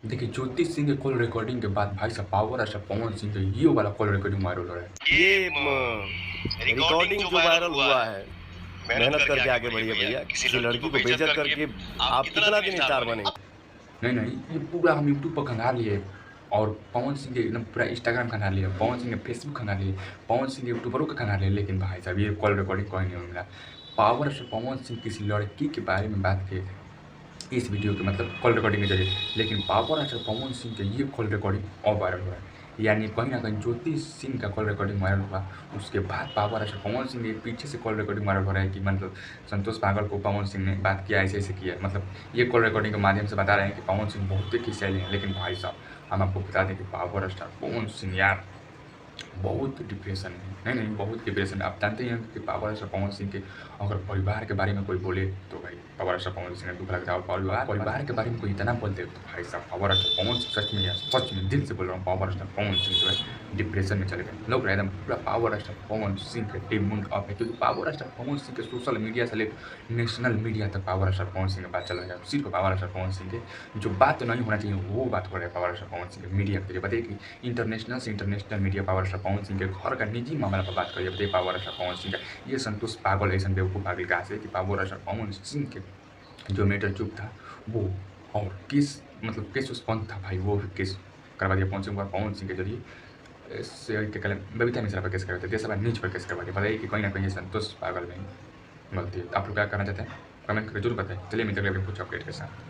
देखिए, ज्योति सिंह के call recording के बाद भाई साहब पावर स्टार पवन सिंह का ये वाला कॉल रिकॉर्डिंग वायरल हो रहा है। ये रिकॉर्डिंग जो वायरल हुआ है, मेहनत करके आगे बढ़िए भैया। किसी लड़की को बेइज्जत करके आप कितना दिन स्टार बनेंगे? नहीं, ये पूरा हम यूट्यूब पर खंगाल लिए और पवन सिंह के एकदम पूरा इंस्टाग्राम खंगाल लिए, पवन सिंह के फेसबुक खंगाल लिए, पवन सिंह के यूट्यूबरों का खंगाल लिए, लेकिन भाई साहब ये कॉल रिकॉर्डिंग कहीं नहीं मिला। पावर स्टार पवन सिंह किसी लड़की के बारे में बात किए थे इस वीडियो के मतलब कॉल रिकॉर्डिंग के जरिए, लेकिन पावर स्टार पवन सिंह के ये कॉल रिकॉर्डिंग और वायरल हो रहा है। यानी कहीं ना कहीं ज्योति सिंह का कॉल रिकॉर्डिंग वायरल हुआ, उसके बाद पावर स्टार पवन सिंह के पीछे से कॉल रिकॉर्डिंग वायरल हो रहा है कि मतलब संतोष पागल को पवन सिंह ने बात किया, ऐसे किया। मतलब ये कॉल रिकॉर्डिंग के माध्यम से बता रहे हैं कि पवन सिंह बहुत ही खिसियाले हैं। लेकिन भाई साहब हम आपको बता दें कि पावर स्टार पवन सिंह यार बहुत डिप्रेशन है। नहीं, बहुत डिप्रेशन है। आप जानते हैं कि पावर स्टार पवन सिंह के अगर परिवार के बारे में कोई बोले तो भाई पावर स्टार पवन सिंह ने दुख लगता है। और परिवार के बारे में कोई इतना बोलते तो भाई साहब पावर स्टार पवन सिंह सच में यार, सच में दिल से बोल रहा हूँ, पावर स्टार पवन सिंह जो है डिप्रेशन में चले गए। लोग एकदम पूरा पावर स्टार पवन सिंह के टीम मुंड अप है, क्योंकि पावर स्टार पवन सिंह के सोशल मीडिया से लेकर नेशनल मीडिया तक पावर स्टार पवन सिंह की बात चल रही है। सिर्फ पावर स्टार पवन सिंह के जो बात नहीं होना चाहिए वो बात हो रहा है पावर स्टार पवन सिंह के मीडिया के जरिए। बताइए कि इंटरनेशनल से international media power star Pawan Singh के घर का निजी मामला पर बात करिए। बताइए पावर स्टार पवन सिंह का ये संतोष पागल ऐसा बेवकूफ़ पागल कहा से कि पावर स्टार पवन सिंह के जो मैटर चुप था वो और केस मतलब केस उस पंथ था भाई, वो केस करवा दिया पवन सिंह के जरिए। इससे क्या कल बबीता मिश्रा पर केस करवा दिया, देशवा नीच पर केस करवा दिया। बताइए कि कहीं ना कहीं संतोष पागल में गलती है। आप लोग क्या करना चाहते हैं कमेंट करके जरूर बताएं। चलिए मिलते हैं अगले कुछ अपडेट के साथ।